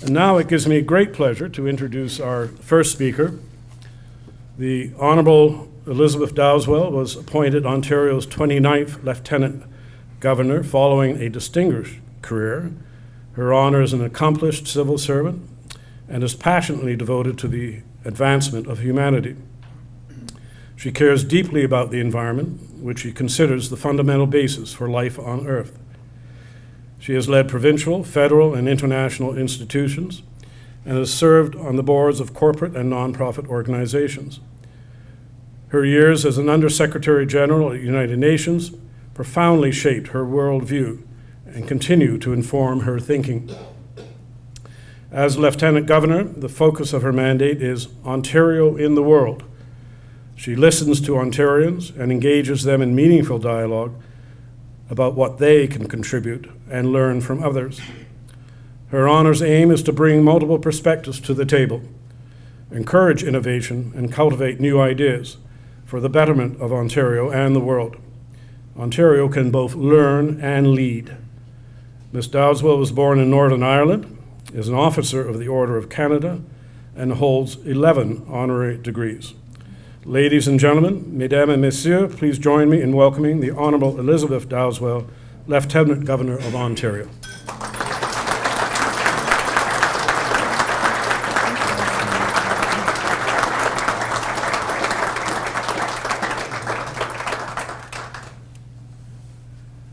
And now it gives me great pleasure to introduce our first speaker. The Honourable Elizabeth Dowdeswell was appointed Ontario's 29th Lieutenant Governor following a distinguished career. Her honour is an accomplished civil servant and is passionately devoted to the advancement of humanity. She cares deeply about the environment, which she considers the fundamental basis for life on Earth. She has led provincial, federal, and international institutions and has served on the boards of corporate and nonprofit organizations. Her years as an Undersecretary General at United Nations profoundly shaped her worldview and continue to inform her thinking. As Lieutenant Governor, the focus of her mandate is Ontario in the world. She listens to Ontarians and engages them in meaningful dialogue about what they can contribute and learn from others. Her honour's aim is to bring multiple perspectives to the table, encourage innovation, and cultivate new ideas for the betterment of Ontario and the world. Ontario can both learn and lead. Ms. Dowdeswell was born in Northern Ireland, is an officer of the Order of Canada, and holds 11 honorary degrees. Ladies and gentlemen, mesdames et messieurs, please join me in welcoming the Honourable Elizabeth Dowdeswell, Lieutenant Governor of Ontario.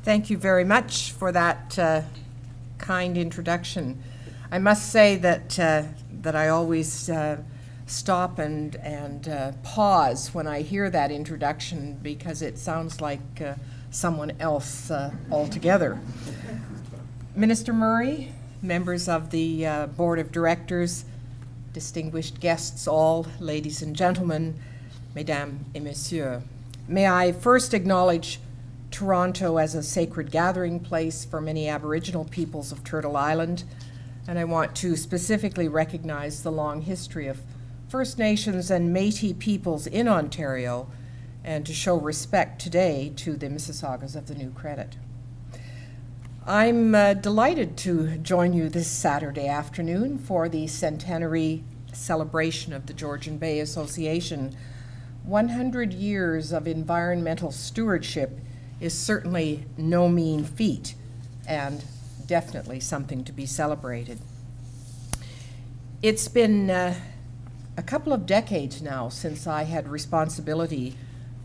Thank you very much for that kind introduction. I must say that I always stop and pause when I hear that introduction because it sounds like someone else altogether. Minister Murray, members of the Board of Directors, distinguished guests all, ladies and gentlemen, mesdames et messieurs, may I first acknowledge Toronto as a sacred gathering place for many Aboriginal peoples of Turtle Island, and I want to specifically recognize the long history of First Nations and Métis peoples in Ontario, and to show respect today to the Mississaugas of the New Credit. I'm delighted to join you this Saturday afternoon for the centenary celebration of the Georgian Bay Association. 100 years of environmental stewardship is certainly no mean feat, and definitely something to be celebrated. It's been a couple of decades now since I had responsibility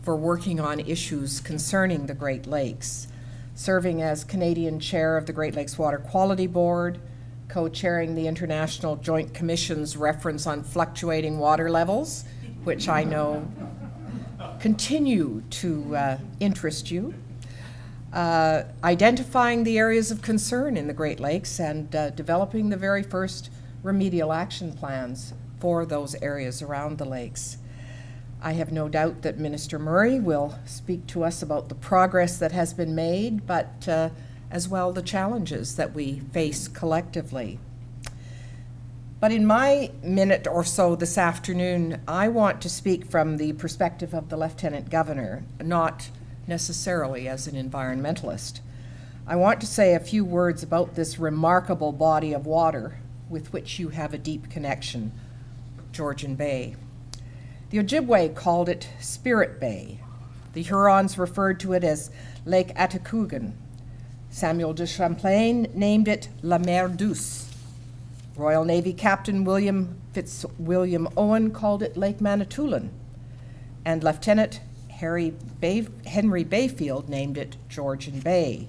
for working on issues concerning the Great Lakes, serving as Canadian Chair of the Great Lakes Water Quality Board, co-chairing the International Joint Commission's reference on fluctuating water levels, which I know continue to interest you, identifying the areas of concern in the Great Lakes and developing the very first remedial action plans for those areas around the lakes. I have no doubt that Minister Murray will speak to us about the progress that has been made, but as well the challenges that we face collectively. But in my minute or so this afternoon, I want to speak from the perspective of the Lieutenant Governor, not necessarily as an environmentalist. I want to say a few words about this remarkable body of water with which you have a deep connection, Georgian Bay. The Ojibwe called it Spirit Bay. The Hurons referred to it as Lake Atikokan. Samuel de Champlain named it La Mer Douce. Royal Navy Captain William Fitzwilliam Owen called it Lake Manitoulin. And Lieutenant Henry Bayfield named it Georgian Bay,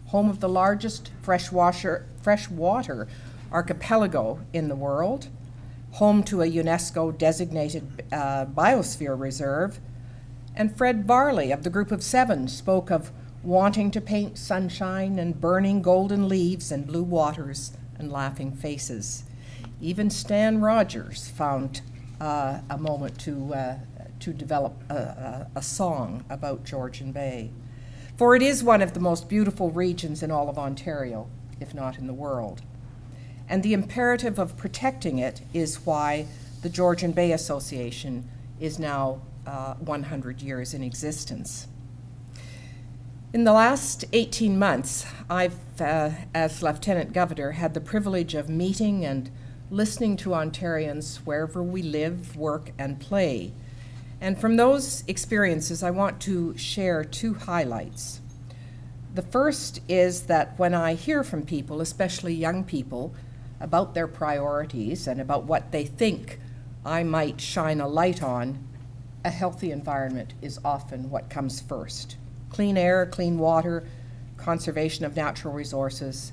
home of the largest freshwater archipelago in the world, home to a UNESCO-designated biosphere reserve, and Fred Varley of the Group of Seven spoke of wanting to paint sunshine and burning golden leaves and blue waters and laughing faces. Even Stan Rogers found a moment to develop a song about Georgian Bay. For it is one of the most beautiful regions in all of Ontario, if not in the world. And the imperative of protecting it is why the Georgian Bay Association is now 100 years in existence. In the last 18 months, I've, as Lieutenant Governor, had the privilege of meeting and listening to Ontarians wherever we live, work, and play. And from those experiences, I want to share two highlights. The first is that when I hear from people, especially young people, about their priorities and about what they think I might shine a light on, a healthy environment is often what comes first. Clean air, clean water, conservation of natural resources,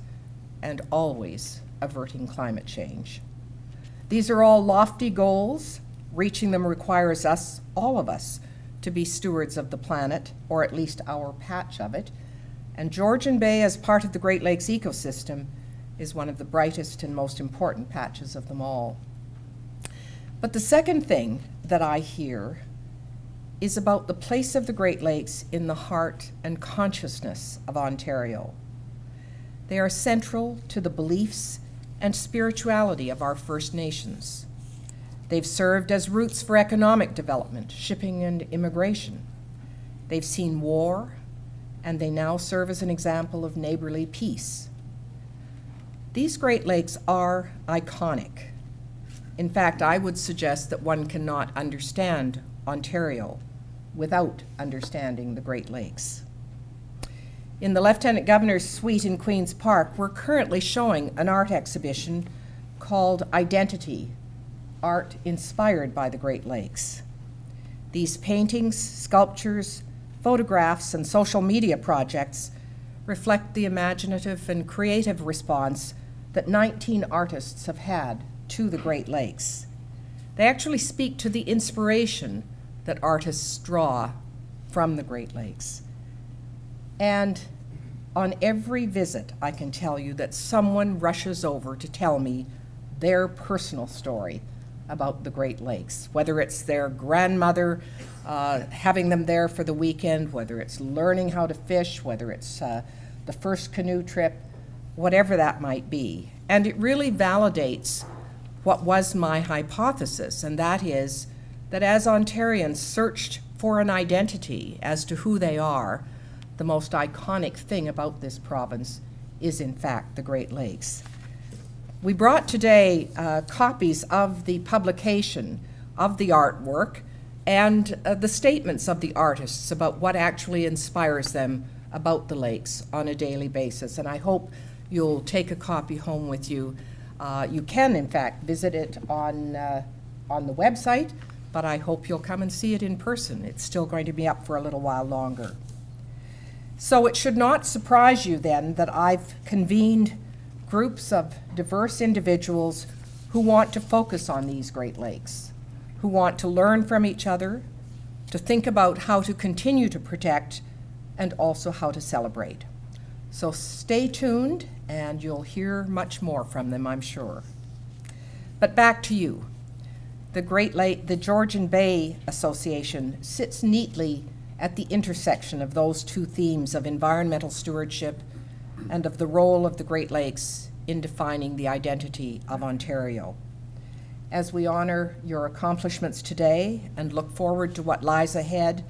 and always averting climate change. These are all lofty goals. Reaching them requires us, all of us, to be stewards of the planet, or at least our patch of it. And Georgian Bay, as part of the Great Lakes ecosystem, is one of the brightest and most important patches of them all. But the second thing that I hear is about the place of the Great Lakes in the heart and consciousness of Ontario. They are central to the beliefs and spirituality of our First Nations. They've served as routes for economic development, shipping, and immigration. They've seen war, and they now serve as an example of neighborly peace. These Great Lakes are iconic. In fact, I would suggest that one cannot understand Ontario without understanding the Great Lakes. In the Lieutenant Governor's suite in Queen's Park, we're currently showing an art exhibition called Identity, Art Inspired by the Great Lakes. These paintings, sculptures, photographs, and social media projects reflect the imaginative and creative response that 19 artists have had to the Great Lakes. They actually speak to the inspiration that artists draw from the Great Lakes. And on every visit, I can tell you that someone rushes over to tell me their personal story about the Great Lakes, whether it's their grandmother having them there for the weekend, whether it's learning how to fish, whether it's the first canoe trip, whatever that might be. And it really validates what was my hypothesis, and that is that as Ontarians searched for an identity as to who they are, the most iconic thing about this province is in fact the Great Lakes. We brought today copies of the publication of the artwork and the statements of the artists about what actually inspires them about the lakes on a daily basis, and I hope you'll take a copy home with you. You can, in fact, visit it on the website, but I hope you'll come and see it in person. It's still going to be up for a little while longer. So it should not surprise you then that I've convened groups of diverse individuals who want to focus on these Great Lakes, who want to learn from each other, to think about how to continue to protect, and also how to celebrate. So stay tuned, and you'll hear much more from them, I'm sure. But back to you. The Georgian Bay Association sits neatly at the intersection of those two themes of environmental stewardship and of the role of the Great Lakes in defining the identity of Ontario. As we honor your accomplishments today and look forward to what lies ahead,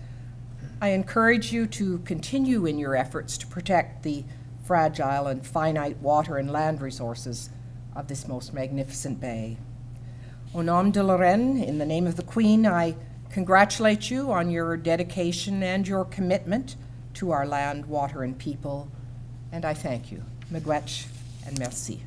I encourage you to continue in your efforts to protect the fragile and finite water and land resources of this most magnificent bay. Au nom de la Reine, in the name of the Queen, I congratulate you on your dedication and your commitment to our land, water, and people, and I thank you. Miigwech and merci.